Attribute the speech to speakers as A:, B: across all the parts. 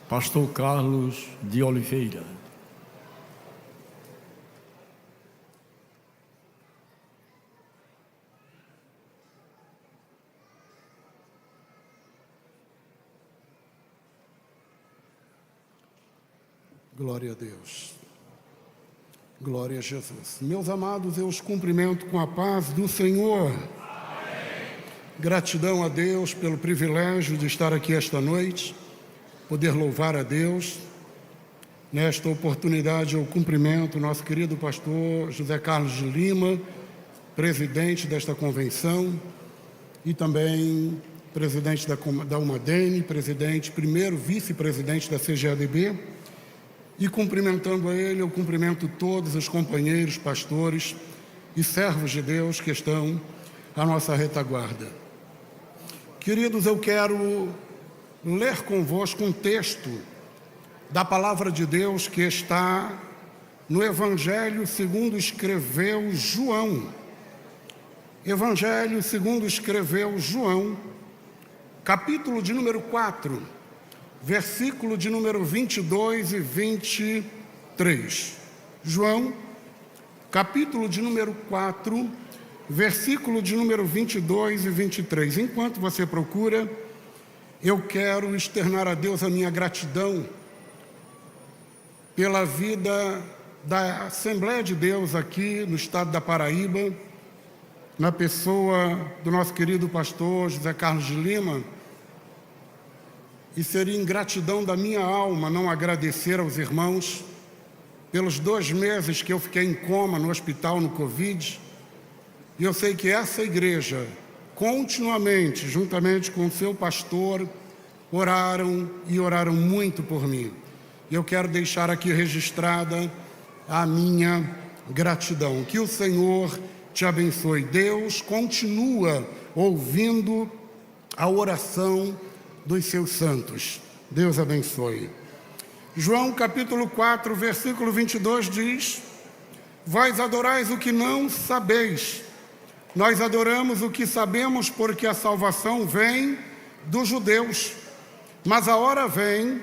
A: Pastor Carlos de Oliveira.
B: Glória a Deus. Glória a Jesus. Meus amados, eu os cumprimento com a paz do Senhor. Amém. Gratidão a Deus pelo privilégio de estar aqui esta noite, poder louvar a Deus. Nesta oportunidade eu cumprimento o nosso querido pastor José Carlos de Lima, presidente desta convenção, e também presidente da UMADENE, primeiro vice-presidente da CGADB. E cumprimentando a ele, eu cumprimento todos os companheiros, pastores e servos de Deus que estão à nossa retaguarda. Queridos, eu quero ler convosco um texto da palavra de Deus que está no Evangelho segundo escreveu João. Evangelho segundo escreveu João, capítulo de número 4. Versículo de número 22 e 23. João, capítulo de número 4, versículo de número 22 e 23. Enquanto você procura, eu quero externar a Deus a minha gratidão pela vida da Assembleia de Deus aqui no estado da Paraíba, na pessoa do nosso querido pastor José Carlos de Lima. E seria ingratidão da minha alma não agradecer aos irmãos pelos 2 meses que eu fiquei em coma no hospital no Covid. E eu sei que essa igreja, continuamente, juntamente com o seu pastor, oraram e oraram muito por mim. E eu quero deixar aqui registrada a minha gratidão. Que o Senhor te abençoe. Deus continua ouvindo a oração dos seus santos. Deus abençoe. João capítulo 4, versículo 22 diz: Vós adorais o que não sabeis. Nós adoramos o que sabemos, porque a salvação vem dos judeus. Mas a hora vem,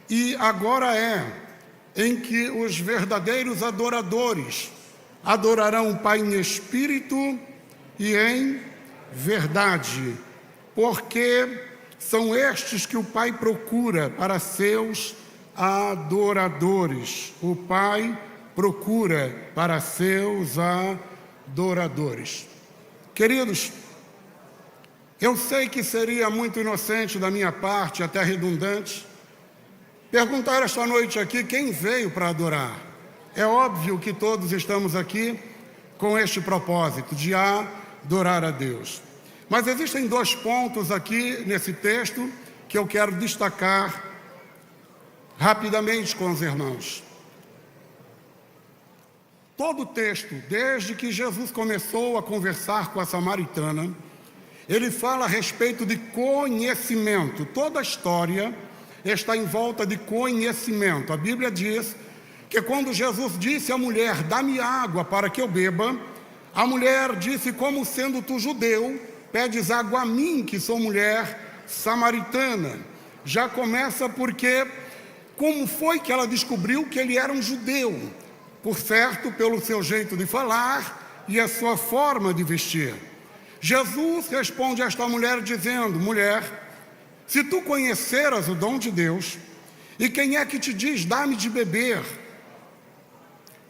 B: e agora é, em que os verdadeiros adoradores adorarão o Pai em espírito e em verdade, porque são estes que o Pai procura para seus adoradores. O Pai procura para seus adoradores. Queridos, eu sei que seria muito inocente da minha parte, até redundante, perguntar esta noite aqui quem veio para adorar. É óbvio que todos estamos aqui com este propósito de adorar a Deus. Mas existem 2 pontos aqui nesse texto que eu quero destacar rapidamente com os irmãos. Todo o texto, desde que Jesus começou a conversar com a samaritana, ele fala a respeito de conhecimento. Toda a história está em volta de conhecimento. A Bíblia diz que quando Jesus disse à mulher, dá-me água para que eu beba, a mulher disse, como sendo tu judeu, pedes água a mim, que sou mulher samaritana. Já começa porque, como foi que ela descobriu que ele era um judeu? Por certo, pelo seu jeito de falar e a sua forma de vestir. Jesus responde a esta mulher dizendo, mulher, se tu conheceras o dom de Deus, e quem é que te diz, dá-me de beber,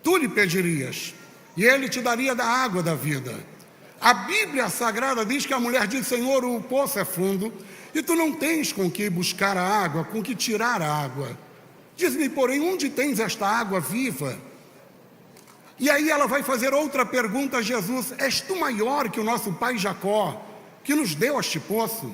B: tu lhe pedirias, e ele te daria da água da vida. A Bíblia Sagrada diz que a mulher diz, Senhor, o poço é fundo, e tu não tens com que buscar a água, com que tirar a água. Diz-me, porém, onde tens esta água viva? E aí ela vai fazer outra pergunta a Jesus, és tu maior que o nosso pai Jacó, que nos deu este poço?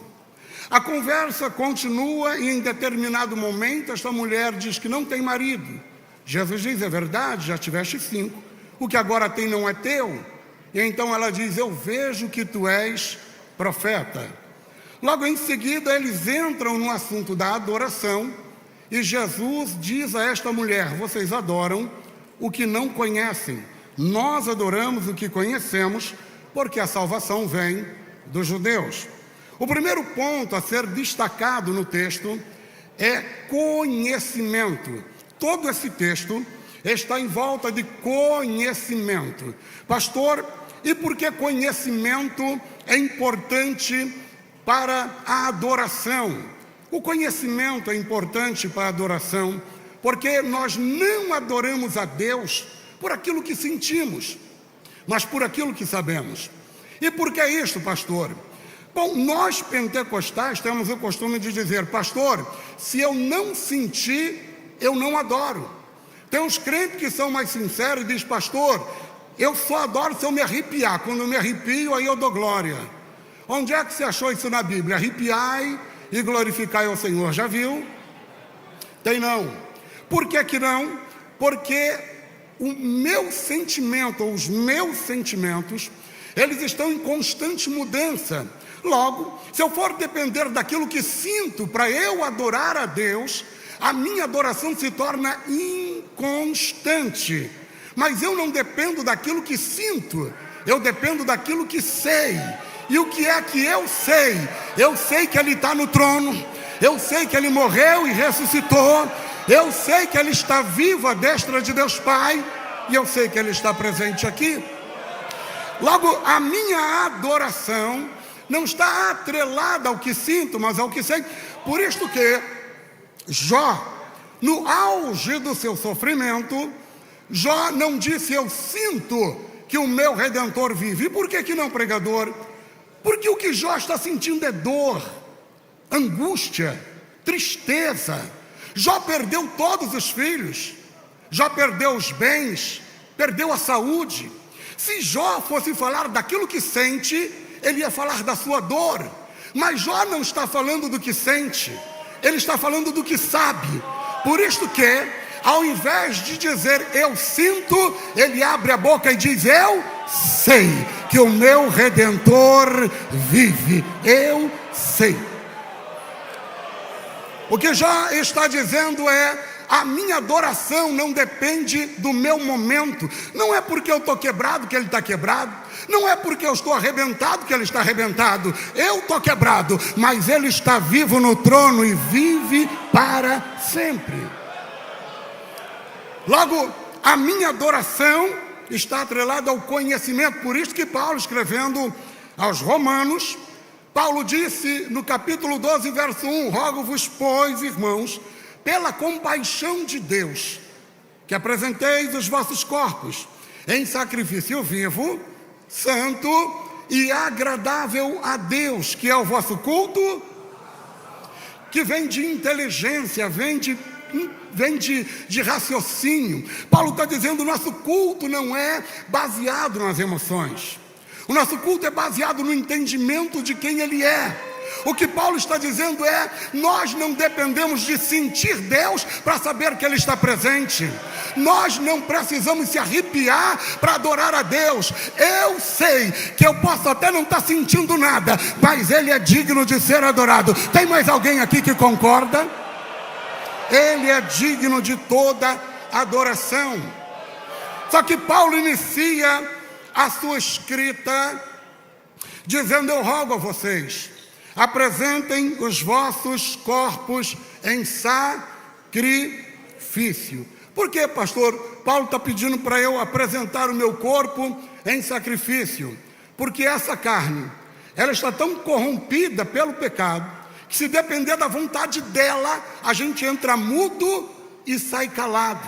B: A conversa continua e em determinado momento esta mulher diz que não tem marido. Jesus diz, é verdade, já tiveste 5, o que agora tem não é teu. E então ela diz, eu vejo que tu és profeta. Logo em seguida eles entram no assunto da adoração e Jesus diz a esta mulher, vocês adoram o que não conhecem. Nós adoramos o que conhecemos, porque a salvação vem dos judeus. O primeiro ponto a ser destacado no texto é conhecimento. Todo esse texto está em volta de conhecimento. Pastor, e por que conhecimento é importante para a adoração? O conhecimento é importante para a adoração, porque nós não adoramos a Deus por aquilo que sentimos, mas por aquilo que sabemos. E por que isso, pastor? Bom, nós pentecostais temos o costume de dizer: pastor, se eu não sentir, eu não adoro. Tem uns crentes que são mais sinceros e dizem: pastor, eu só adoro se eu me arrepiar. Quando eu me arrepio, aí eu dou glória. Onde é que você achou isso na Bíblia? Arrepiai e glorificai ao Senhor. Já viu? Tem não. Por que que não? Porque o meu sentimento, ou os meus sentimentos, eles estão em constante mudança. Logo, se eu for depender daquilo que sinto para eu adorar a Deus, a minha adoração se torna inconstante. Mas eu não dependo daquilo que sinto, eu dependo daquilo que sei. E o que é que eu sei? Eu sei que Ele está no trono, eu sei que Ele morreu e ressuscitou, eu sei que Ele está vivo à destra de Deus Pai, e eu sei que Ele está presente aqui. Logo, a minha adoração não está atrelada ao que sinto, mas ao que sei. Por isto que Jó, no auge do seu sofrimento, Jó não disse: eu sinto que o meu Redentor vive. E por que que não, pregador? Porque o que Jó está sentindo é dor, angústia, tristeza. Jó perdeu todos os filhos, Jó perdeu os bens, perdeu a saúde. Se Jó fosse falar daquilo que sente, ele ia falar da sua dor. Mas Jó não está falando do que sente, ele está falando do que sabe. Por isto que, ao invés de dizer eu sinto, ele abre a boca e diz: eu sei que o meu Redentor vive. Eu sei. O que Jó está dizendo é: a minha adoração não depende do meu momento. Não é porque eu estou quebrado que Ele está quebrado, não é porque eu estou arrebentado que Ele está arrebentado. Eu estou quebrado, mas Ele está vivo no trono e vive para sempre. Logo, a minha adoração está atrelada ao conhecimento. Por isso que Paulo, escrevendo aos Romanos, Paulo disse no capítulo 12, verso 1: rogo-vos, pois, irmãos, pela compaixão de Deus, que apresenteis os vossos corpos em sacrifício vivo, santo e agradável a Deus, que é o vosso culto, que vem de inteligência, vem de raciocínio. Paulo está dizendo: o nosso culto não é baseado nas emoções, o nosso culto é baseado no entendimento de quem Ele é. O que Paulo está dizendo é: nós não dependemos de sentir Deus para saber que Ele está presente. Nós não precisamos se arrepiar para adorar a Deus. Eu sei que eu posso até não estar sentindo nada, mas Ele é digno de ser adorado. Tem mais alguém aqui que concorda? Ele é digno de toda adoração. Só que Paulo inicia a sua escrita dizendo: eu rogo a vocês, apresentem os vossos corpos em sacrifício. Por que, pastor, Paulo está pedindo para eu apresentar o meu corpo em sacrifício? Porque essa carne, ela está tão corrompida pelo pecado, que se depender da vontade dela, a gente entra mudo e sai calado.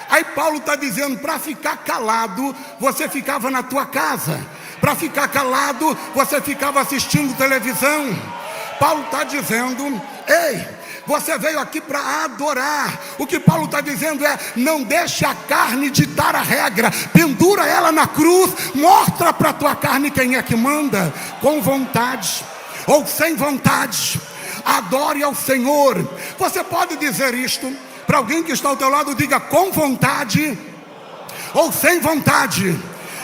B: Aí Paulo está dizendo: para ficar calado, você ficava na tua casa. Para ficar calado, você ficava assistindo televisão. Paulo está dizendo: ei, você veio aqui para adorar. O que Paulo está dizendo é: não deixe a carne ditar a regra, pendura ela na cruz, mostra para a tua carne quem é que manda. Com vontade ou sem vontade, adore ao Senhor. Você pode dizer isto para alguém que está ao teu lado: diga com vontade ou sem vontade,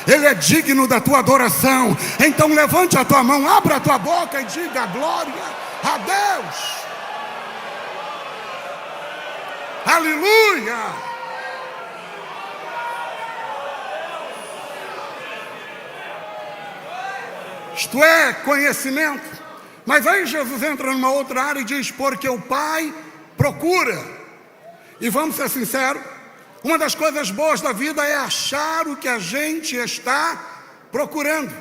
B: Ele é digno da tua adoração. Então levante a tua mão, abra a tua boca e diga: glória a Deus. Aleluia. Isto é conhecimento. Mas aí Jesus entra numa outra área e diz: porque o Pai procura. E vamos ser sinceros, uma das coisas boas da vida é achar o que a gente está procurando.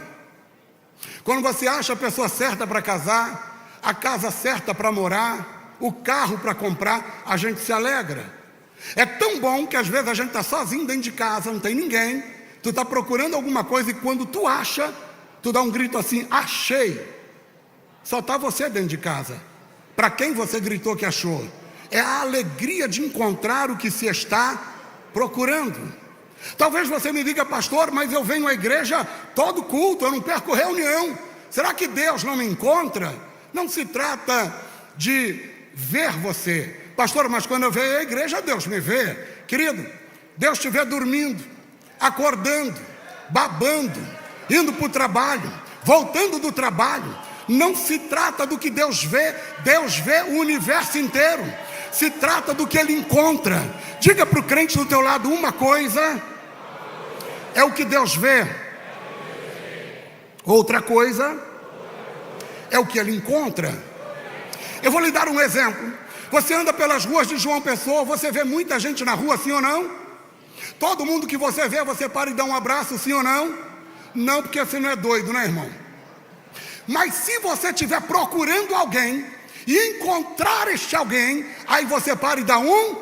B: Quando você acha a pessoa certa para casar, a casa certa para morar, o carro para comprar, a gente se alegra. É tão bom que às vezes a gente está sozinho dentro de casa, não tem ninguém, tu está procurando alguma coisa e quando tu acha, tu dá um grito assim, achei. Só está você dentro de casa. Para quem você gritou que achou? É a alegria de encontrar o que se está procurando. Talvez você me diga, pastor, mas eu venho à igreja todo culto, eu não perco reunião. Será que Deus não me encontra? Não se trata de ver você. Pastor, mas quando eu venho à igreja, Deus me vê. Querido, Deus te vê dormindo, acordando, babando, indo para o trabalho, voltando do trabalho. Não se trata do que Deus vê o universo inteiro. Se trata do que Ele encontra. Diga para o crente do teu lado uma coisa, é o que Deus vê. Outra coisa, é o que Ele encontra. Eu vou lhe dar um exemplo. Você anda pelas ruas de João Pessoa, você vê muita gente na rua, sim ou não? Todo mundo que você vê, você para e dá um abraço, sim ou não? Não, porque você não é doido, né, irmão? Mas se você estiver procurando alguém e encontrar este alguém, aí você para e dá um.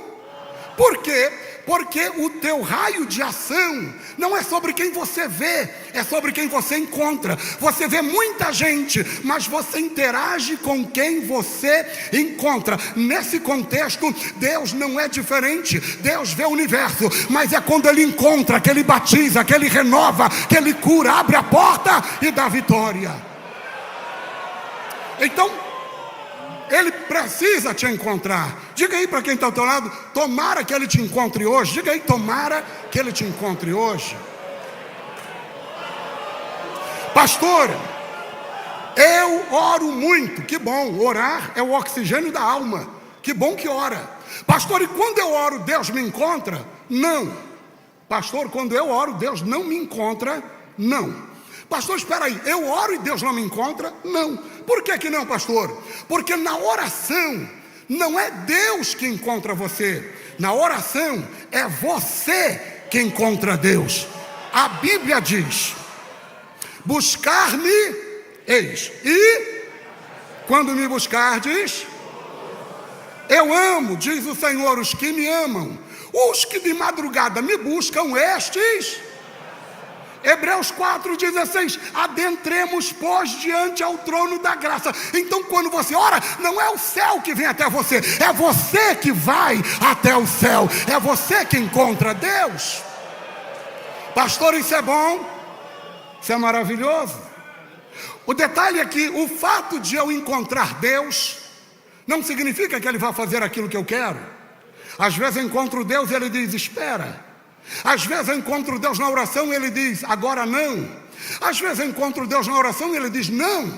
B: Por quê? Porque o teu raio de ação não é sobre quem você vê, é sobre quem você encontra. Você vê muita gente, mas você interage com quem você encontra. Nesse contexto, Deus não é diferente. Deus vê o universo, mas é quando Ele encontra, que Ele batiza, que Ele renova, que Ele cura, abre a porta e dá vitória. Então, Ele precisa te encontrar. Diga aí para quem está ao teu lado, tomara que Ele te encontre hoje. Diga aí, tomara que Ele te encontre hoje. Pastor, eu oro muito. Que bom, orar é o oxigênio da alma. Que bom que ora. Pastor, e quando eu oro, Deus me encontra? Não. Pastor, quando eu oro, Deus não me encontra? Não. Pastor, espera aí, eu oro e Deus não me encontra? Não. Por que não, pastor? Porque na oração não é Deus que encontra você. Na oração é você que encontra Deus. A Bíblia diz: buscar-me eis, e quando me buscardes, eu amo, diz o Senhor, os que me amam. Os que de madrugada me buscam, estes... Hebreus 4,16, adentremos, pois, diante ao trono da graça. Então, quando você ora, não é o céu que vem até você, é você que vai até o céu, é você que encontra Deus. Pastor, isso é bom, isso é maravilhoso. O detalhe é que o fato de eu encontrar Deus não significa que Ele vai fazer aquilo que eu quero. Às vezes eu encontro Deus e Ele diz, espera. Às vezes eu encontro Deus na oração e Ele diz, agora não. Às vezes eu encontro Deus na oração e Ele diz, não.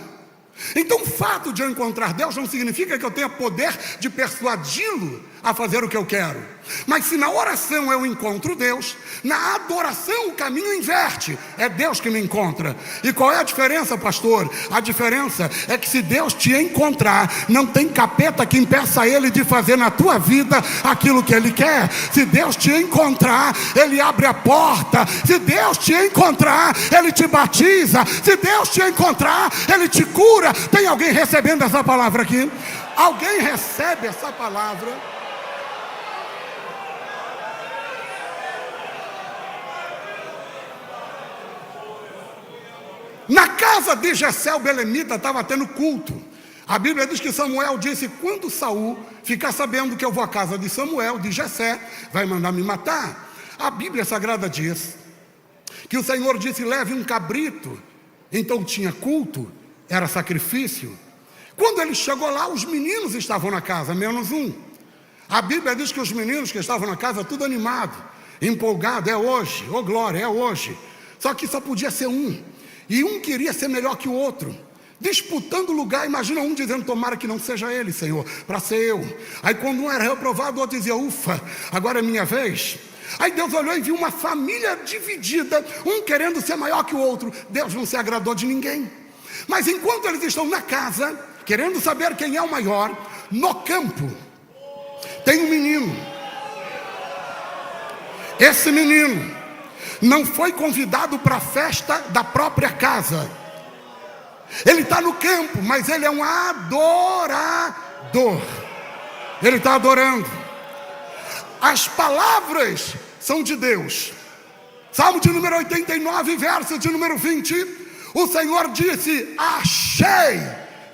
B: Então o fato de eu encontrar Deus não significa que eu tenha poder de persuadi-lo a fazer o que eu quero. Mas se na oração eu encontro Deus, na adoração o caminho inverte. É Deus que me encontra. E qual é a diferença, pastor? A diferença é que se Deus te encontrar, não tem capeta que impeça Ele de fazer na tua vida aquilo que Ele quer. Se Deus te encontrar, Ele abre a porta. Se Deus te encontrar, Ele te batiza. Se Deus te encontrar, Ele te cura. Tem alguém recebendo essa palavra aqui? Alguém recebe essa palavra? Na casa de Jessé o belemita estava tendo culto. A Bíblia diz que Samuel disse, quando Saul ficar sabendo que eu vou à casa de Samuel, de Jessé, vai mandar me matar. A Bíblia Sagrada diz que o Senhor disse, leve um cabrito. Então tinha culto, era sacrifício. Quando ele chegou lá, os meninos estavam na casa, menos um. A Bíblia diz que os meninos que estavam na casa, tudo animado, empolgado, é hoje, ô glória, é hoje. Só que só podia ser um. E um queria ser melhor que o outro, disputando lugar. Imagina um dizendo, tomara que não seja ele, Senhor, para ser eu. Aí quando um era reprovado, o outro dizia, ufa, agora é minha vez. Aí Deus olhou e viu uma família dividida, um querendo ser maior que o outro. Deus não se agradou de ninguém. Mas enquanto eles estão na casa, querendo saber quem é o maior, no campo, tem um menino. Esse menino não foi convidado para a festa da própria casa. Ele está no campo, mas ele é um adorador. Ele está adorando. As palavras são de Deus. Salmo de número 89, verso de número 20. O Senhor disse: achei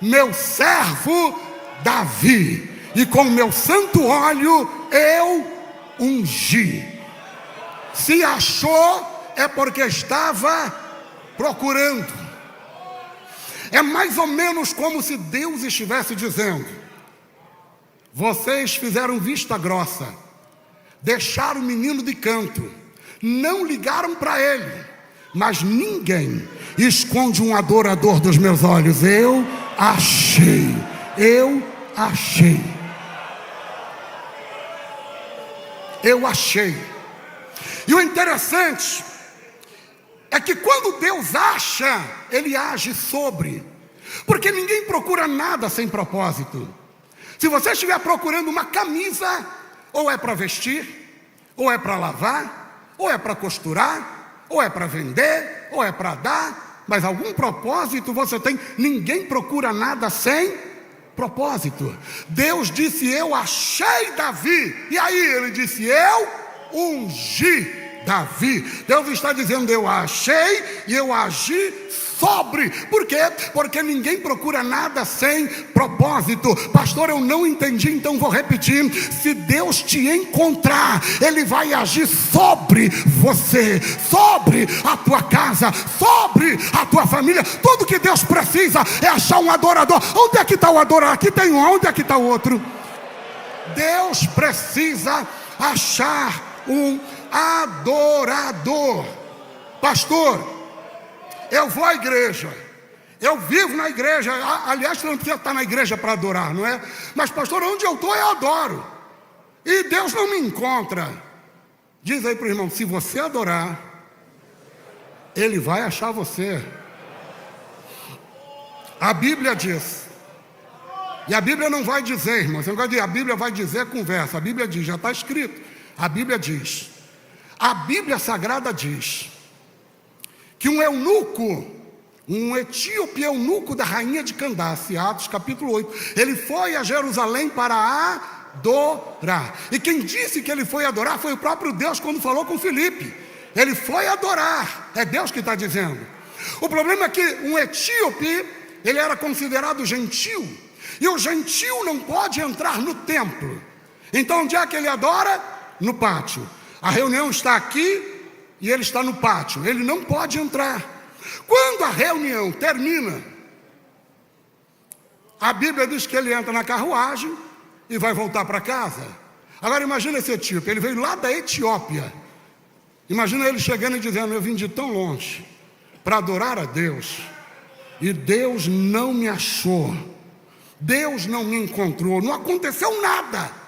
B: meu servo Davi, e com meu santo óleo eu ungi. Se achou, é porque estava procurando. É mais ou menos como se Deus estivesse dizendo: vocês fizeram vista grossa, deixaram o menino de canto, não ligaram para ele, mas ninguém esconde um adorador dos meus olhos. Eu achei. Eu achei. E o interessante é que quando Deus acha, Ele age sobre. Porque ninguém procura nada sem propósito. Se você estiver procurando uma camisa, ou é para vestir, ou é para lavar, ou é para costurar, ou é para vender, ou é para dar, mas algum propósito você tem. Ninguém procura nada sem propósito. Deus disse: eu achei Davi. E aí ele disse: eu ungi Davi. Deus está dizendo: eu achei e eu agi sobre. Por quê? Porque ninguém procura nada sem propósito. Pastor, eu não entendi, então vou repetir. Se Deus te encontrar, Ele vai agir sobre você, sobre a tua casa, sobre a tua família. Tudo que Deus precisa é achar um adorador. Onde é que está o adorador? Aqui tem um. Onde é que está o outro? Deus precisa achar um adorador. Pastor, eu vou à igreja, eu vivo na igreja. Aliás, você não precisa estar na igreja para adorar, não é? Mas pastor, onde eu estou eu adoro, e Deus não me encontra. Diz aí para o irmão: se você adorar, Ele vai achar você. A Bíblia diz, e a Bíblia não vai dizer, irmão, você não vai dizer, a Bíblia vai dizer conversa. A Bíblia diz, já está escrito. A Bíblia diz, a Bíblia Sagrada diz que um eunuco, um etíope eunuco da rainha de Candace, Atos capítulo 8, ele foi a Jerusalém para adorar. E quem disse que ele foi adorar foi o próprio Deus, quando falou com Filipe. Ele foi adorar, é Deus que está dizendo. O problema é que um etíope, ele era considerado gentil, e o gentil não pode entrar no templo. Então onde é que ele adora? No pátio. A reunião está aqui e ele está no pátio, ele não pode entrar. Quando a reunião termina, a Bíblia diz que ele entra na carruagem e vai voltar para casa. Agora imagina esse etíope, ele veio lá da Etiópia. Imagina ele chegando e dizendo: eu vim de tão longe para adorar a Deus, e Deus não me achou, Deus não me encontrou, não aconteceu nada.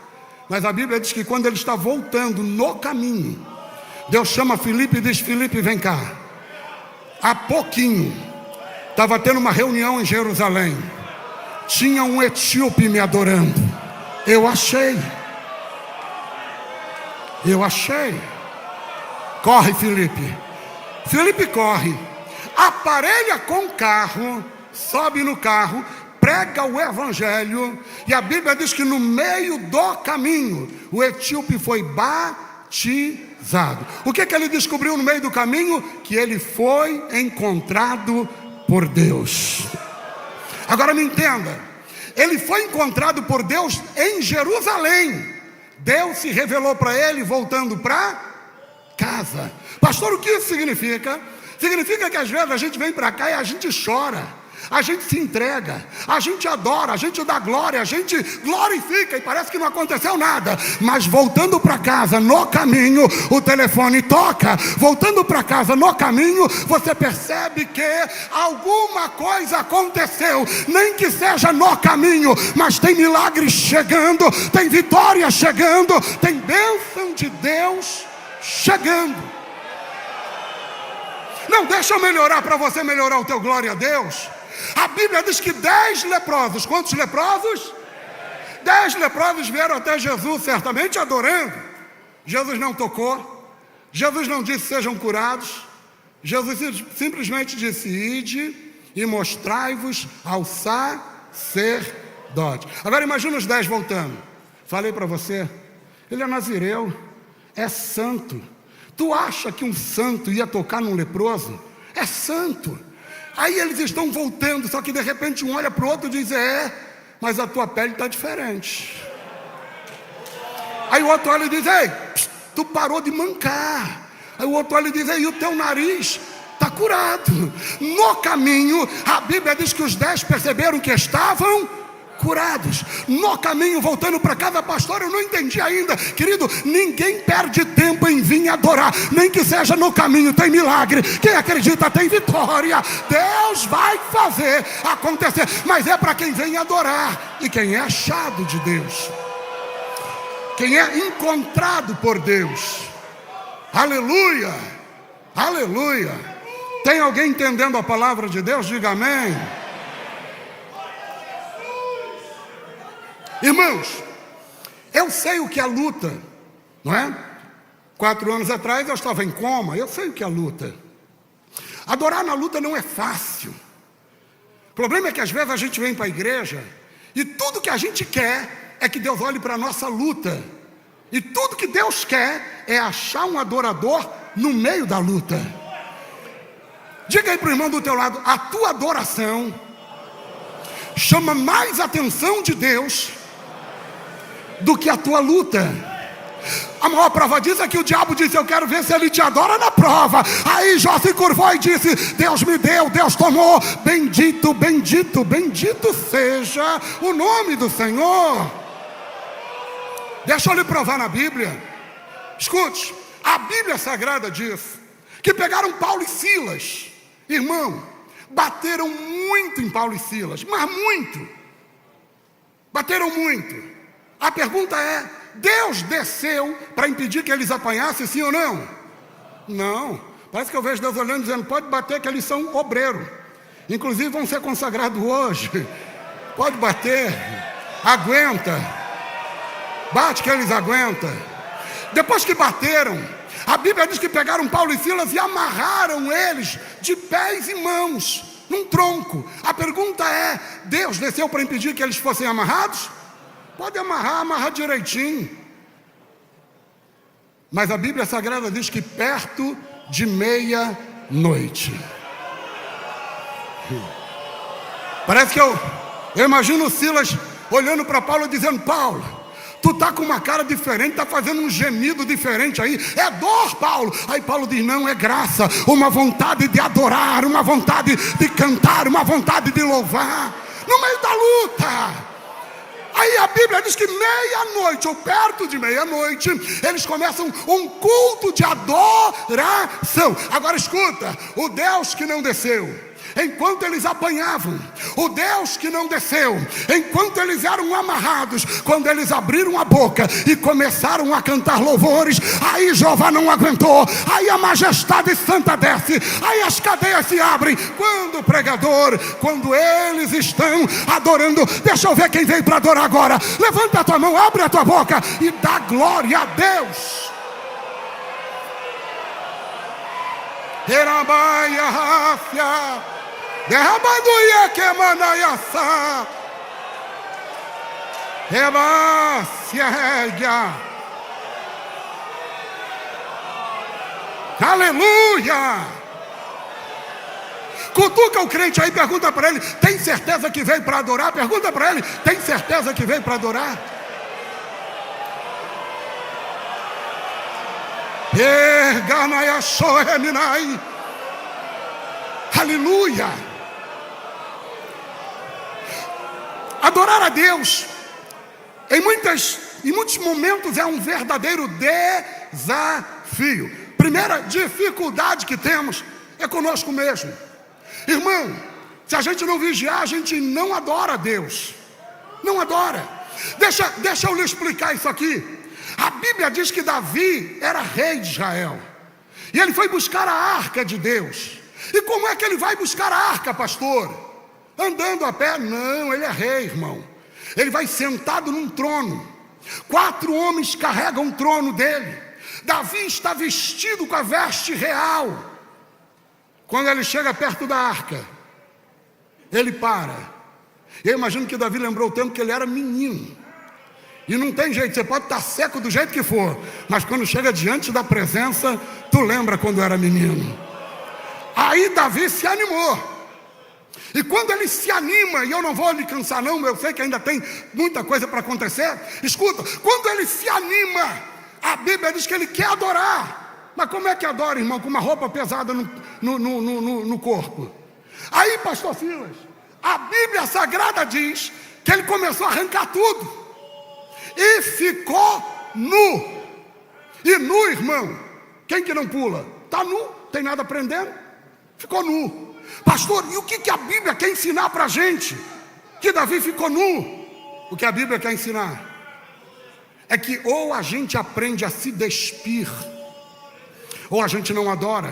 B: Mas a Bíblia diz que quando ele está voltando no caminho, Deus chama Filipe e diz: Filipe, vem cá. Há pouquinho estava tendo uma reunião em Jerusalém, tinha um etíope me adorando. Eu achei. Corre, Filipe. Filipe corre, aparelha com o carro, sobe no carro, prega o evangelho. E a Bíblia diz que no meio do caminho o etíope foi batizado. O que ele descobriu no meio do caminho? Que ele foi encontrado por Deus. Agora me entenda, ele foi encontrado por Deus em Jerusalém. Deus se revelou para ele voltando para casa. Pastor, o que isso significa? Significa que às vezes a gente vem para cá e a gente chora, a gente se entrega, a gente adora, a gente dá glória, a gente glorifica e parece que não aconteceu nada. Mas voltando para casa, no caminho, o telefone toca. Voltando para casa, no caminho, você percebe que alguma coisa aconteceu. Nem que seja no caminho, mas tem milagre chegando, tem vitória chegando, tem bênção de Deus chegando. Não, deixa eu melhorar para você melhorar o teu glória a Deus. A Bíblia diz que 10 leprosos, quantos leprosos? 10 leprosos vieram até Jesus, certamente adorando. Jesus não tocou, Jesus não disse sejam curados. Jesus simplesmente disse: ide e mostrai-vos ao sacerdote. Agora imagina os 10 voltando. Falei para você, ele é nazireu, é santo. Tu acha que um santo ia tocar num leproso? É santo. Aí eles estão voltando, só que de repente um olha para o outro e diz: mas a tua pele está diferente. Aí o outro olha e diz: ei, tu parou de mancar. Aí o outro olha e diz: ei, o teu nariz está curado. No caminho, a Bíblia diz que os 10 perceberam que estavam curados. No caminho, voltando para casa, pastor, eu não entendi ainda. Querido, ninguém perde tempo em vir adorar, nem que seja no caminho. Tem milagre, quem acredita tem vitória. Deus vai fazer acontecer, mas é para quem vem adorar e quem é achado de Deus, quem é encontrado por Deus. Aleluia, aleluia. Tem alguém entendendo a palavra de Deus? Diga amém. Irmãos, eu sei o que é luta, não é? 4 anos atrás eu estava em coma, eu sei o que é luta. Adorar na luta não é fácil. O problema é que às vezes a gente vem para a igreja e tudo que a gente quer é que Deus olhe para a nossa luta. E tudo que Deus quer é achar um adorador no meio da luta. Diga aí para o irmão do teu lado: a tua adoração chama mais atenção de Deus do que a tua luta. A maior prova disso é que o diabo disse: eu quero ver se ele te adora na prova. Aí Jó se curvou e disse: Deus me deu, Deus tomou. Bendito, bendito, bendito seja o nome do Senhor. Deixa eu lhe provar na Bíblia. Escute, a Bíblia Sagrada diz que pegaram Paulo e Silas, irmão, bateram muito em Paulo e Silas, mas muito, bateram muito. A pergunta é: Deus desceu para impedir que eles apanhassem, sim ou não? Não, parece que eu vejo Deus olhando dizendo: pode bater que eles são obreiro, inclusive vão ser consagrados hoje, pode bater, aguenta. Bate que eles aguentam. Depois que bateram, a Bíblia diz que pegaram Paulo e Silas e amarraram eles de pés e mãos num tronco. A pergunta é: Deus desceu para impedir que eles fossem amarrados? Pode amarrar direitinho. Mas a Bíblia Sagrada diz que perto de meia-noite, parece que eu imagino Silas olhando para Paulo e dizendo: Paulo, tu está com uma cara diferente, está fazendo um gemido diferente aí. É dor, Paulo. Aí Paulo diz: não, é graça. Uma vontade de adorar, uma vontade de cantar, uma vontade de louvar no meio da luta. Aí a Bíblia diz que meia-noite, ou perto de meia-noite, eles começam um culto de adoração. Agora escuta, o Deus que não desceu enquanto eles apanhavam, o Deus que não desceu enquanto eles eram amarrados, quando eles abriram a boca e começaram a cantar louvores, aí Jeová não aguentou, aí a majestade santa desce, aí as cadeias se abrem. Quando o pregador, quando eles estão adorando, deixa eu ver quem veio para adorar agora, levanta a tua mão, abre a tua boca e dá glória a Deus. Erabaia Rácia, derrabaduia que manaiaça, rebácia régia, aleluia. Cutuca o crente aí, pergunta para ele: tem certeza que veio para adorar? Pergunta para ele: tem certeza que veio para adorar? Aleluia. Adorar a Deus em muitos momentos é um verdadeiro desafio. Primeira dificuldade que temos é conosco mesmo. Irmão, se a gente não vigiar, a gente não adora a Deus. Não adora. Deixa eu lhe explicar isso aqui. A Bíblia diz que Davi era rei de Israel, e ele foi buscar a arca de Deus. E como é que ele vai buscar a arca, pastor? Andando a pé? Não, ele é rei, irmão. Ele vai sentado num trono. 4 homens carregam o trono dele. Davi está vestido com a veste real. Quando ele chega perto da arca, ele para. Eu imagino que Davi lembrou o tempo que ele era menino. E não tem jeito, você pode estar seco do jeito que for, mas quando chega diante da presença, tu lembra quando era menino. Aí Davi se animou. E quando ele se anima, e eu não vou lhe cansar não, eu sei que ainda tem muita coisa para acontecer. Escuta, quando ele se anima, a Bíblia diz que ele quer adorar. Mas como é que adora, irmão? Com uma roupa pesada no corpo. Aí, pastor Silas, a Bíblia Sagrada diz que ele começou a arrancar tudo. E ficou nu. E nu, irmão, quem que não pula? Está nu, tem nada prendendo. Ficou nu. Pastor, e o que a Bíblia quer ensinar para a gente? Que Davi ficou nu. O que a Bíblia quer ensinar é que ou a gente aprende a se despir, ou a gente não adora.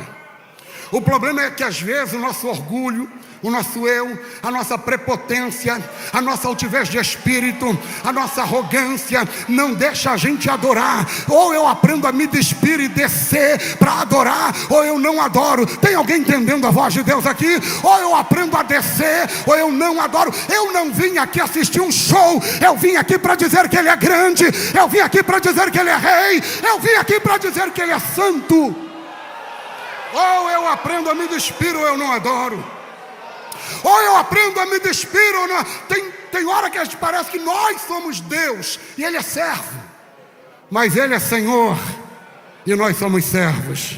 B: O problema é que às vezes o nosso orgulho, o nosso eu, a nossa prepotência, a nossa altivez de espírito, a nossa arrogância não deixa a gente adorar. Ou eu aprendo a me despir e descer para adorar, ou eu não adoro. Tem alguém entendendo a voz de Deus aqui? Ou eu aprendo a descer, ou eu não adoro. Eu não vim aqui assistir um show, eu vim aqui para dizer que Ele é grande, eu vim aqui para dizer que Ele é rei, eu vim aqui para dizer que Ele é santo. Ou eu aprendo a me despir, ou eu não adoro. Ou eu aprendo a me despir, ou não. Tem hora que a gente parece que nós somos Deus e Ele é servo, mas Ele é Senhor e nós somos servos.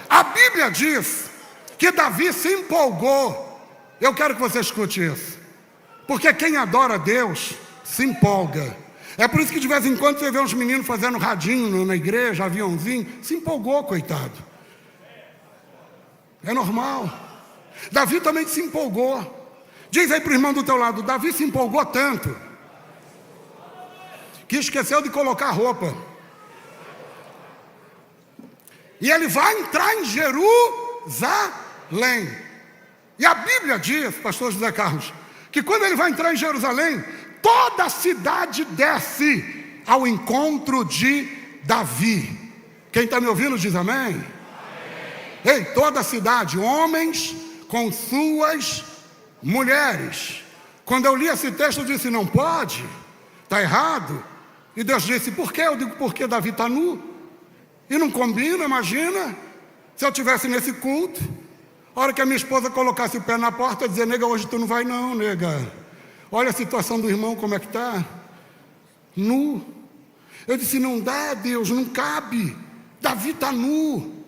B: A Bíblia diz que Davi se empolgou. Eu quero que você escute isso, porque quem adora Deus se empolga. É por isso que de vez em quando você vê uns meninos fazendo radinho na igreja, aviãozinho. Se empolgou, coitado. É normal. Davi também se empolgou. Diz aí para o irmão do teu lado: Davi se empolgou tanto que esqueceu de colocar roupa. E ele vai entrar em Jerusalém. E a Bíblia diz, pastor José Carlos, que quando ele vai entrar em Jerusalém, toda a cidade desce ao encontro de Davi. Quem está me ouvindo diz amém. Ei, toda a cidade, homens com suas mulheres. Quando eu li esse texto, eu disse: não pode, está errado. E Deus disse: por quê? Eu digo: porque Davi está nu. E não combina, imagina. Se eu estivesse nesse culto, a hora que a minha esposa colocasse o pé na porta, eu dizia: nega, hoje tu não vai não, nega. Olha a situação do irmão, como é que está. Nu. Eu disse: não dá, Deus, não cabe. Davi está nu.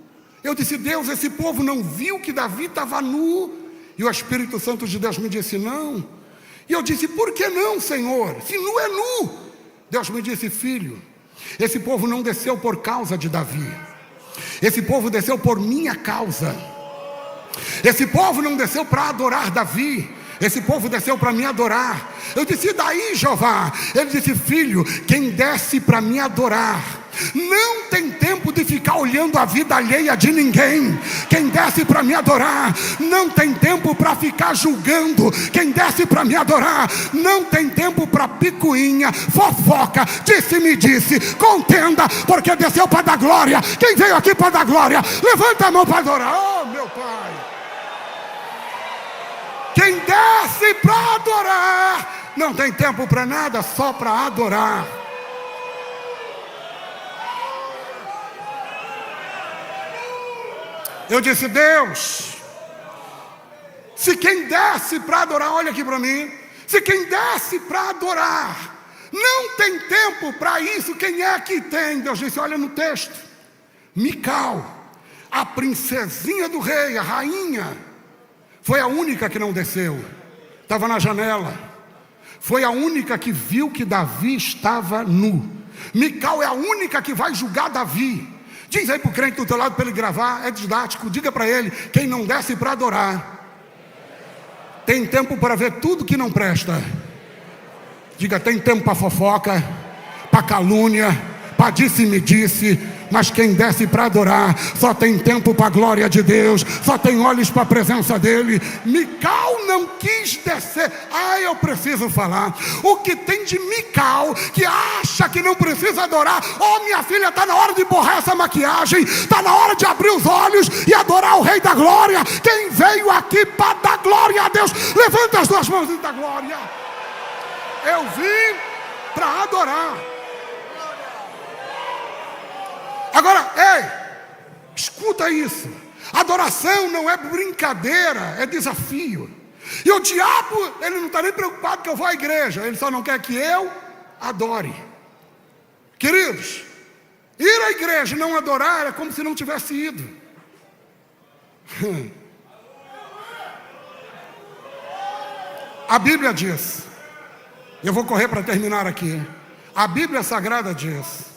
B: Eu disse: Deus, esse povo não viu que Davi estava nu? E o Espírito Santo de Deus me disse: não. E eu disse: por que não, Senhor? Se nu é nu. Deus me disse: filho, esse povo não desceu por causa de Davi. Esse povo desceu por minha causa. Esse povo não desceu para adorar Davi. Esse povo desceu para me adorar. Eu disse: e daí, Jeová? Ele disse: filho, quem desce para me adorar não tem tempo de ficar olhando a vida alheia de ninguém. Quem desce para me adorar não tem tempo para ficar julgando. Quem desce para me adorar não tem tempo para picuinha, fofoca, disse-me disse, contenda, porque desceu para dar glória. Quem veio aqui para dar glória, levanta a mão para adorar. Oh, meu Pai. Quem desce para adorar não tem tempo para nada, só para adorar. Eu disse: Deus, se quem desce para adorar, olha aqui para mim, se quem desce para adorar não tem tempo para isso, quem é que tem? Deus disse: olha no texto, Mical, a princesinha do rei, a rainha, foi a única que não desceu, estava na janela. Foi a única que viu que Davi estava nu. Mical é a única que vai julgar Davi. Diz aí para o crente do teu lado para ele gravar, é didático. Diga para ele: quem não desce para adorar tem tempo para ver tudo que não presta. Diga: tem tempo para fofoca, para calúnia, para disse-me-disse, Mas quem desce para adorar só tem tempo para a glória de Deus, só tem olhos para a presença dele. Mical não quis descer. Eu preciso falar. O que tem de Mical que acha que não precisa adorar? Minha filha, está na hora de borrar essa maquiagem, está na hora de abrir os olhos e adorar o Rei da Glória. Quem veio aqui para dar glória a Deus, levanta as duas mãos e dá glória. Eu vim para adorar. Agora, escuta isso. Adoração não é brincadeira, é desafio. E o diabo, ele não está nem preocupado que eu vou à igreja, ele só não quer que eu adore. Queridos, ir à igreja e não adorar é como se não tivesse ido. A Bíblia diz, eu vou correr para terminar aqui. A Bíblia Sagrada diz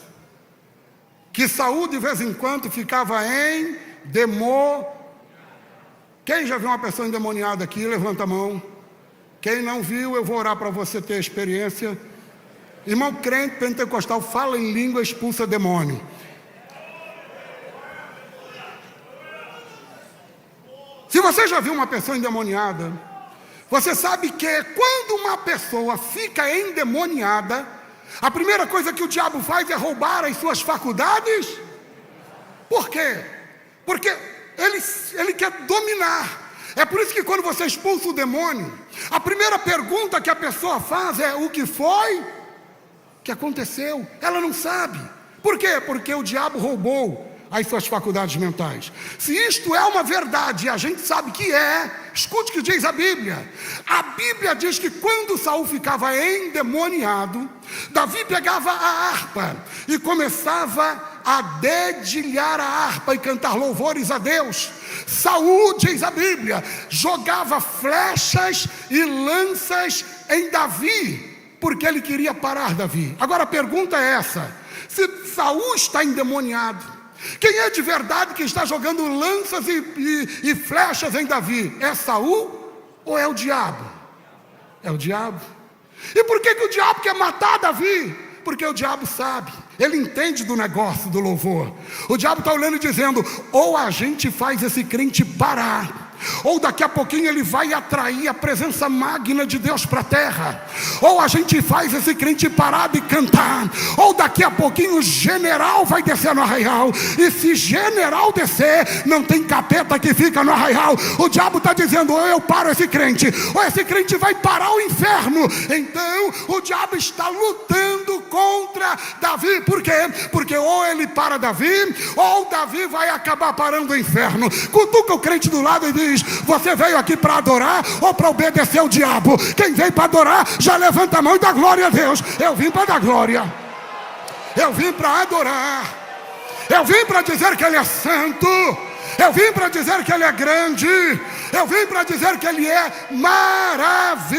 B: que Saul de vez em quando ficava em Quem já viu uma pessoa endemoniada aqui? Levanta a mão. Quem não viu, eu vou orar para você ter experiência. Irmão crente pentecostal fala em língua, expulsa demônio. Se você já viu uma pessoa endemoniada, você sabe que quando uma pessoa fica endemoniada, a primeira coisa que o diabo faz é roubar as suas faculdades. Por quê? Porque ele quer dominar. É por isso que quando você expulsa o demônio, a primeira pergunta que a pessoa faz é: o que foi que aconteceu? Ela não sabe. Por quê? Porque o diabo roubou as suas faculdades mentais. Se isto é uma verdade, e a gente sabe que escute o que diz a Bíblia. A Bíblia diz que quando Saul ficava endemoniado, Davi pegava a harpa e começava a dedilhar a harpa e cantar louvores a Deus. Saul, diz a Bíblia, jogava flechas e lanças em Davi, porque ele queria parar Davi. Agora a pergunta é essa: se Saul está endemoniado, quem é de verdade que está jogando lanças e flechas em Davi? É Saul ou é o diabo? É o diabo. E por que o diabo quer matar Davi? Porque o diabo sabe, ele entende do negócio do louvor. O diabo está olhando e dizendo: ou a gente faz esse crente parar, ou daqui a pouquinho ele vai atrair a presença magna de Deus para a terra. Ou a gente faz esse crente parar de cantar, ou daqui a pouquinho o general vai descer no arraial. E se general descer, não tem capeta que fica no arraial. O diabo está dizendo: ou eu paro esse crente, ou esse crente vai parar o inferno. Então o diabo está lutando contra Davi. Por quê? Porque ou ele para Davi, ou Davi vai acabar parando o inferno. Cutuca o crente do lado e diz: você veio aqui para adorar ou para obedecer ao diabo? Quem veio para adorar, já levanta a mão e dá glória a Deus. Eu vim para dar glória, eu vim para adorar, eu vim para dizer que Ele é santo, eu vim para dizer que Ele é grande, eu vim para dizer que Ele é maravilhoso.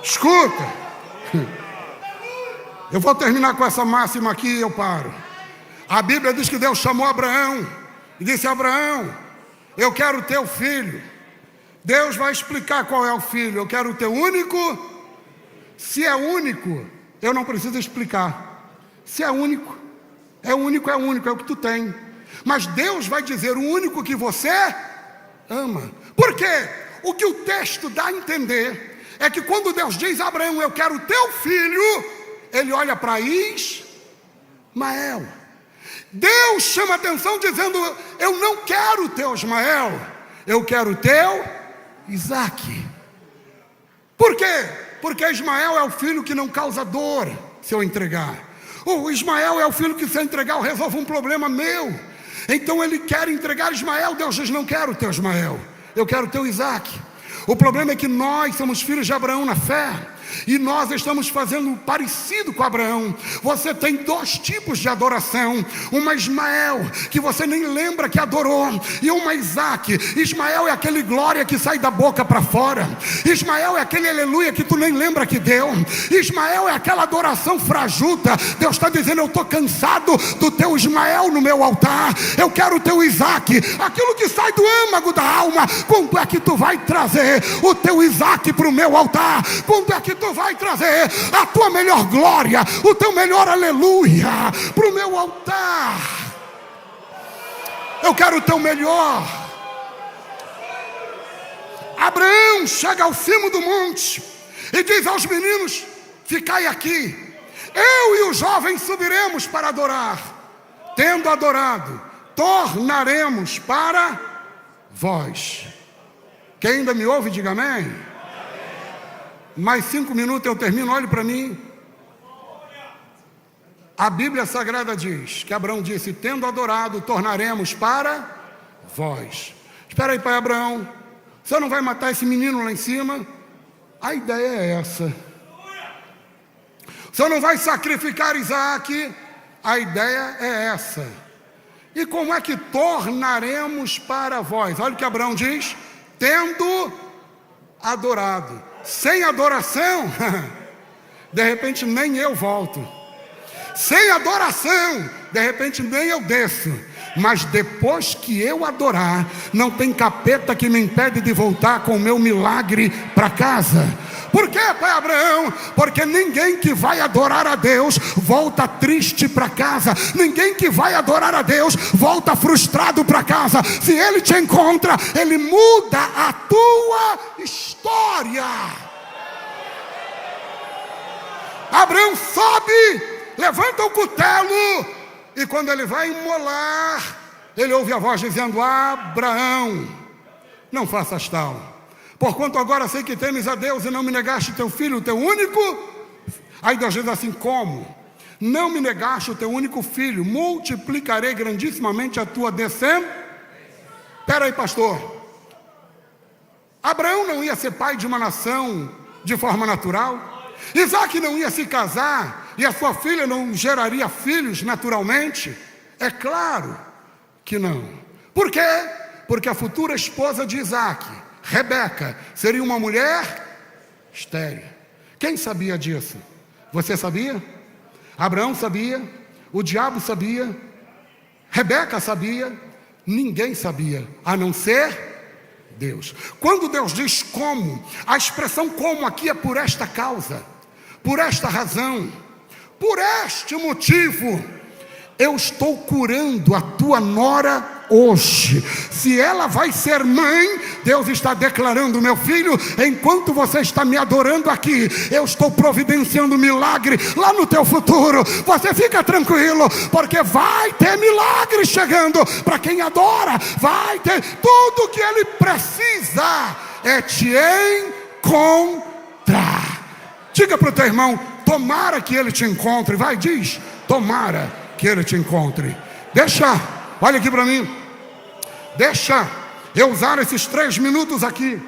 B: Escuta, eu vou terminar com essa máxima aqui e eu paro. A Bíblia diz que Deus chamou Abraão e disse: Abraão, eu quero teu filho. Deus vai explicar qual é o filho. Eu quero o teu único. Se é único, eu não preciso explicar. Se é único, é único, é único, é o que tu tem. Mas Deus vai dizer o único que você ama. Por quê? O que o texto dá a entender é que quando Deus diz a Abraão: eu quero o teu filho, ele olha para Ismael. Deus chama atenção dizendo: eu não quero o teu Ismael, eu quero o teu Isaque. Por quê? Porque Ismael é o filho que não causa dor se eu entregar. O Ismael é o filho que, se eu entregar, eu resolvo um problema meu. Então ele quer entregar Ismael. Deus diz: não quero o teu Ismael, eu quero o teu Isaque. O problema é que nós somos filhos de Abraão na fé, e nós estamos fazendo parecido com Abraão. Você tem dois tipos de adoração: uma Ismael, que você nem lembra que adorou, e uma Isaque. Ismael é aquele glória que sai da boca para fora. Ismael é aquele aleluia que tu nem lembra que deu. Ismael é aquela adoração frajuta. Deus está dizendo: eu estou cansado do teu Ismael no meu altar, eu quero o teu Isaque, aquilo que sai do âmago da alma. Quando é que tu vai trazer trazer o teu Isaac para o meu altar? Quando é que tu vai trazer a tua melhor glória, o teu melhor aleluia para o meu altar? Eu quero o teu melhor. Abraão chega ao cimo do monte e diz aos meninos: ficai aqui, eu e os jovens subiremos para adorar. Tendo adorado, tornaremos para vós. Quem ainda me ouve, diga amém. Mais 5 minutos eu termino, olhe para mim. A Bíblia Sagrada diz que Abraão disse: tendo adorado, tornaremos para vós. Espera aí, pai Abraão, você não vai matar esse menino lá em cima? A ideia é essa. Você não vai sacrificar Isaac? A ideia é essa. E como é que tornaremos para vós? Olha o que Abraão diz: tendo adorado. Sem adoração, de repente nem eu volto. Sem adoração, de repente nem eu desço. Mas depois que eu adorar, não tem capeta que me impede de voltar com o meu milagre para casa. Por quê, pai Abraão? Porque ninguém que vai adorar a Deus volta triste para casa. Ninguém que vai adorar a Deus volta frustrado para casa. Se Ele te encontra, Ele muda a tua história. Abraão sobe, levanta o cutelo, e quando ele vai imolar, ele ouve a voz dizendo: Abraão, não faças tal, porquanto agora sei que temes a Deus e não me negaste teu filho, o teu único. Aí Deus diz assim: como? Não me negaste o teu único filho, multiplicarei grandissimamente a tua descendência. Espera aí, pastor. Abraão não ia ser pai de uma nação de forma natural? Isaac não ia se casar e a sua filha não geraria filhos naturalmente? É claro que não. Por quê? Porque a futura esposa de Isaac, Rebeca, seria uma mulher estéril. Quem sabia disso? Você sabia? Abraão sabia? O diabo sabia? Rebeca sabia? Ninguém sabia, a não ser Deus. Quando Deus diz como, a expressão como aqui é por esta causa, por esta razão, por este motivo. Eu estou curando a tua nora hoje. Se ela vai ser mãe, Deus está declarando: meu filho, enquanto você está me adorando aqui, eu estou providenciando milagre lá no teu futuro. Você fica tranquilo, porque vai ter milagre chegando para quem adora. Vai ter tudo que ele precisa, é te encontrar. Diga para o teu irmão: tomara que ele te encontre. Vai, diz: tomara que ele te encontre. Olha aqui para mim. Deixa eu usar esses 3 minutos aqui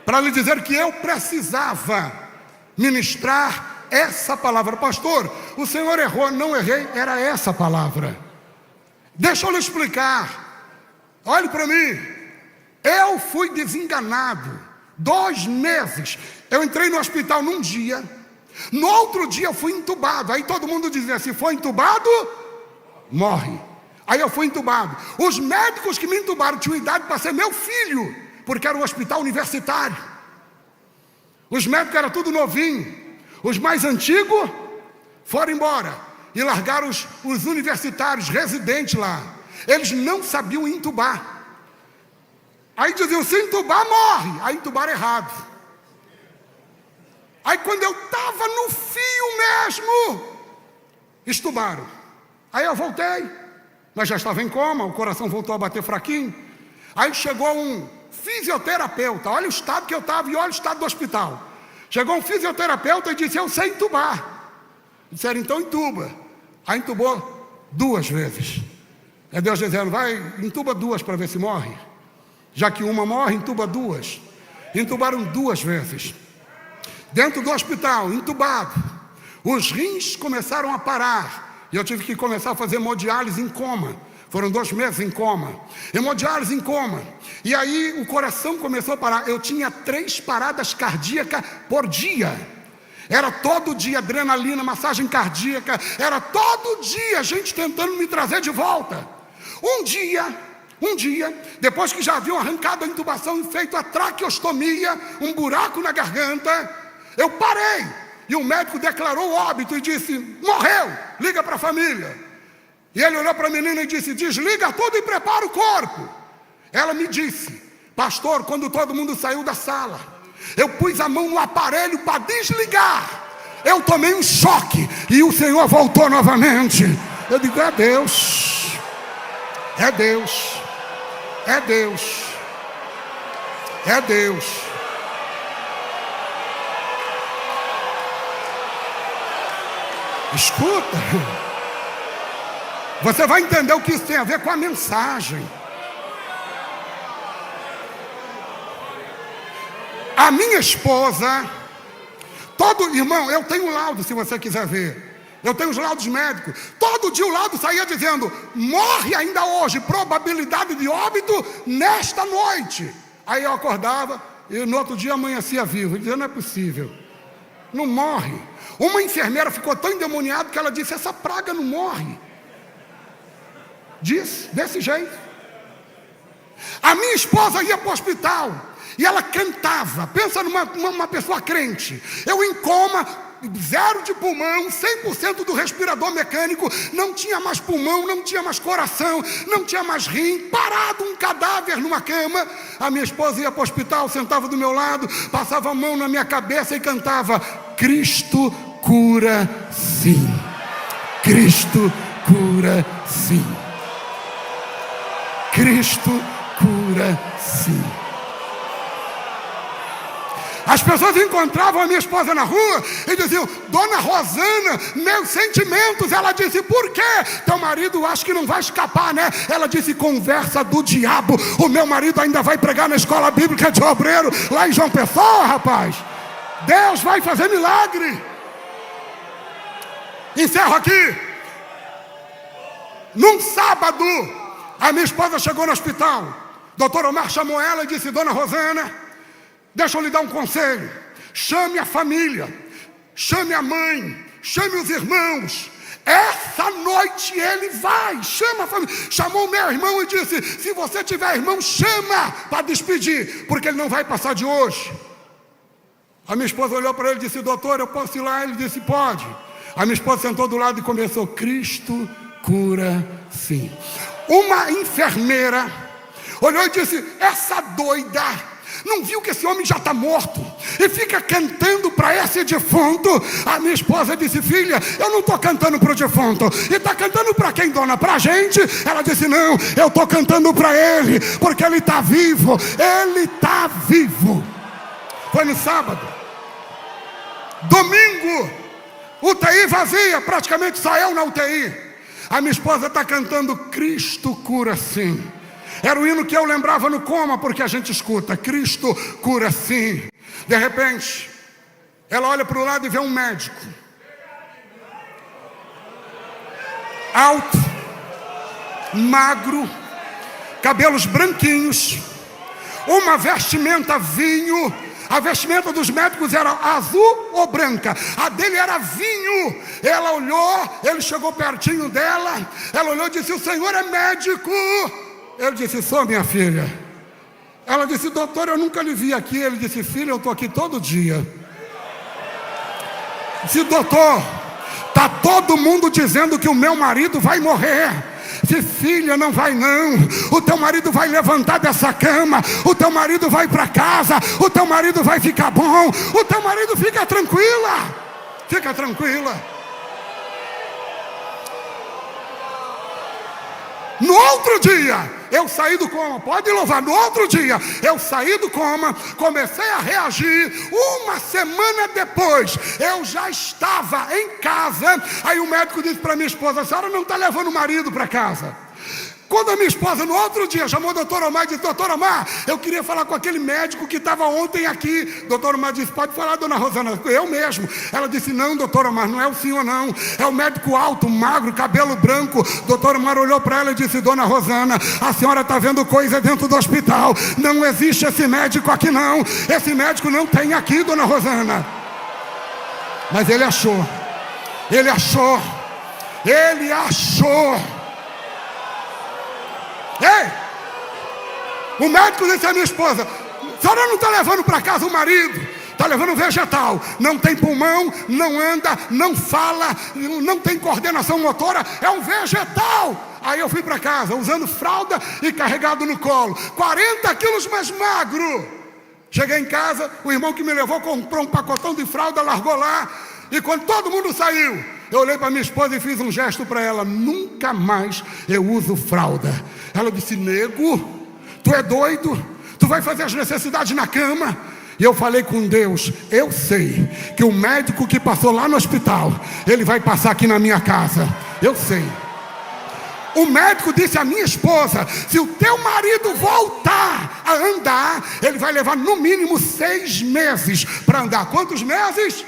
B: para lhe dizer que eu precisava ministrar essa palavra. Pastor, o senhor errou. Não errei, era essa palavra. Deixa eu lhe explicar. Olhe para mim. Eu fui desenganado 2 meses. Eu entrei no hospital num dia, no outro dia eu fui entubado. Aí todo mundo dizia: se for entubado, morre. Aí eu fui entubado. Os médicos que me entubaram tinham idade para ser meu filho, porque era um hospital universitário. Os médicos eram tudo novinho. Os mais antigos foram embora e largaram os universitários residentes lá. Eles não sabiam entubar. Aí diziam: se entubar, morre. Aí entubaram errado. Aí quando eu estava no fio mesmo, estubaram. Aí eu voltei, mas já estava em coma, o coração voltou a bater fraquinho. Aí chegou um fisioterapeuta, olha o estado que eu estava e olha o estado do hospital. Chegou um fisioterapeuta e disse: eu sei entubar. Disseram: então entuba. Aí entubou 2 vezes. É Deus dizendo: vai, entuba 2 para ver se morre. Já que uma morre, entuba 2. Entubaram 2 vezes. Dentro do hospital, entubado. Os rins começaram a parar. E eu tive que começar a fazer hemodiálise em coma. Foram 2 meses em coma. Hemodiálise em coma. E aí o coração começou a parar. Eu tinha 3 paradas cardíacas por dia. Era todo dia adrenalina, massagem cardíaca. Era todo dia gente tentando me trazer de volta. Um dia Um dia, depois que já haviam arrancado a intubação e feito a traqueostomia, um buraco na garganta, eu parei. E o médico declarou óbito e disse: morreu, liga para a família. E ele olhou para a menina e disse: desliga tudo e prepara o corpo. Ela me disse: pastor, quando todo mundo saiu da sala, eu pus a mão no aparelho para desligar. Eu tomei um choque e o Senhor voltou novamente. Eu digo: é Deus, é Deus, é Deus, é Deus. Escuta, você vai entender o que isso tem a ver com a mensagem. A minha esposa, irmão, eu tenho laudo, se você quiser ver. Eu tenho os laudos médicos. Todo dia o laudo saía dizendo: morre ainda hoje, probabilidade de óbito nesta noite. Aí eu acordava e no outro dia amanhecia vivo. Eu dizia: não é possível, não morre. Uma enfermeira ficou tão endemoniada que ela disse: essa praga não morre. Disse, desse jeito. A minha esposa ia para o hospital e ela cantava. Pensa numa pessoa crente. Eu em coma, 0 de pulmão, 100% do respirador mecânico, não tinha mais pulmão, não tinha mais coração, não tinha mais rim, parado um cadáver numa cama. A minha esposa ia para o hospital, sentava do meu lado, passava a mão na minha cabeça e cantava: Cristo cura sim, Cristo cura sim, Cristo cura sim. As pessoas encontravam a minha esposa na rua e diziam: dona Rosana, meus sentimentos. Ela disse: por quê? Teu marido acha que não vai escapar, né? Ela disse: conversa do diabo. O meu marido ainda vai pregar na escola bíblica de Obreiro, lá em João Pessoa, rapaz. Deus vai fazer milagre. Encerro aqui. Num sábado, a minha esposa chegou no hospital. Doutor Omar chamou ela e disse: dona Rosana, deixa eu lhe dar um conselho. Chame a família, chame a mãe, chame os irmãos. Essa noite ele vai. Chama a família. Chamou o meu irmão e disse: se você tiver irmão, chama para despedir, porque ele não vai passar de hoje. A minha esposa olhou para ele e disse: doutor, eu posso ir lá? Ele disse: pode. A minha esposa sentou do lado e começou: Cristo cura sim. Uma enfermeira olhou e disse: essa doida não viu que esse homem já está morto e fica cantando para esse defunto? A minha esposa disse: filha, eu não estou cantando para o defunto. E está cantando para quem, dona? Para a gente? Ela disse: não, eu estou cantando para ele, porque ele está vivo. Ele está vivo. Foi no sábado. Domingo, UTI vazia, praticamente só eu na UTI. A minha esposa está cantando: Cristo cura sim. Era o hino que eu lembrava no coma, porque a gente escuta: Cristo cura sim. De repente, ela olha para o lado e vê um médico, alto, magro, cabelos branquinhos, uma vestimenta vinho. A vestimenta dos médicos era azul ou branca, a dele era vinho. Ela olhou, ele chegou pertinho dela, ela olhou e disse: o senhor é médico? Ele disse: sou, minha filha. Ela disse: doutor, eu nunca lhe vi aqui. Ele disse: filha, eu estou aqui todo dia. Disse: doutor, está todo mundo dizendo que o meu marido vai morrer. Disse: filha, não vai não. O teu marido vai levantar dessa cama, o teu marido vai para casa, o teu marido vai ficar bom, o teu marido fica tranquila. Fica tranquila. No outro dia, eu saí do coma, pode louvar. No outro dia, eu saí do coma, comecei a reagir. Uma semana depois, eu já estava em casa. Aí o médico disse para minha esposa: a senhora não está levando o marido para casa? Quando a minha esposa, no outro dia, chamou o doutor Omar e disse: doutor Omar, eu queria falar com aquele médico que estava ontem aqui. Doutor Omar disse: pode falar, dona Rosana, eu mesmo. Ela disse: não, doutor Omar, não é o senhor não, é o médico alto, magro, cabelo branco. Doutor Omar olhou para ela e disse: dona Rosana, a senhora está vendo coisa dentro do hospital. Não existe esse médico aqui não. Esse médico não tem aqui, dona Rosana. Mas ele achou. Ele achou. Ele achou. Ei, O médico disse à minha esposa: a senhora não está levando para casa o marido, está levando vegetal. Não tem pulmão, não anda, não fala, não tem coordenação motora, é um vegetal. Aí eu fui para casa, usando fralda e carregado no colo, 40 quilos mais magro. Cheguei em casa, o irmão que me levou comprou um pacotão de fralda, largou lá. E quando todo mundo saiu, eu olhei para minha esposa e fiz um gesto para ela: nunca mais eu uso fralda. Ela disse: nego, tu é doido? Tu vai fazer as necessidades na cama? E eu falei com Deus: eu sei que o médico que passou lá no hospital, ele vai passar aqui na minha casa. Eu sei. O médico disse à minha esposa: se o teu marido voltar a andar, ele vai levar no mínimo 6 meses para andar. Quantos meses?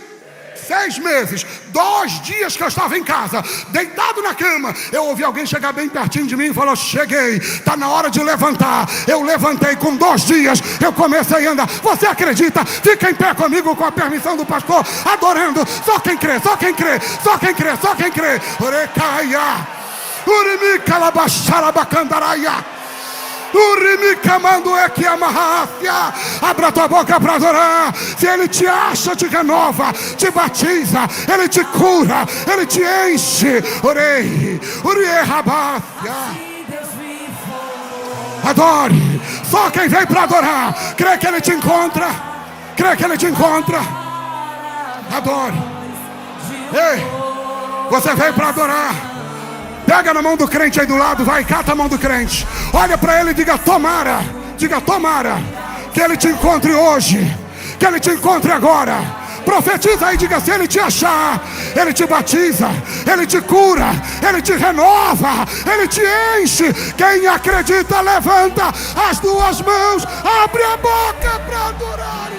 B: 6 meses. 2 dias que eu estava em casa, deitado na cama, eu ouvi alguém chegar bem pertinho de mim e falou: cheguei, está na hora de levantar. Eu levantei, com 2 dias eu comecei a andar. Você acredita? Fica em pé comigo, com a permissão do pastor, adorando. Só quem crê, só quem crê, só quem crê, só quem crê. Orecaia, urimica labaxarabacandaraia. Abra tua boca para adorar. Se ele te acha, te renova, te batiza, ele te cura, ele te enche. Orei, adore. Só quem vem para adorar, crê que ele te encontra, crê que ele te encontra. Adore. Ei, você veio para adorar. Pega na mão do crente aí do lado, vai, cata a mão do crente. Olha para ele e diga: tomara, que ele te encontre hoje, que ele te encontre agora. Profetiza aí, diga: se ele te achar, ele te batiza, ele te cura, ele te renova, ele te enche. Quem acredita, levanta as 2 mãos, abre a boca para adorar.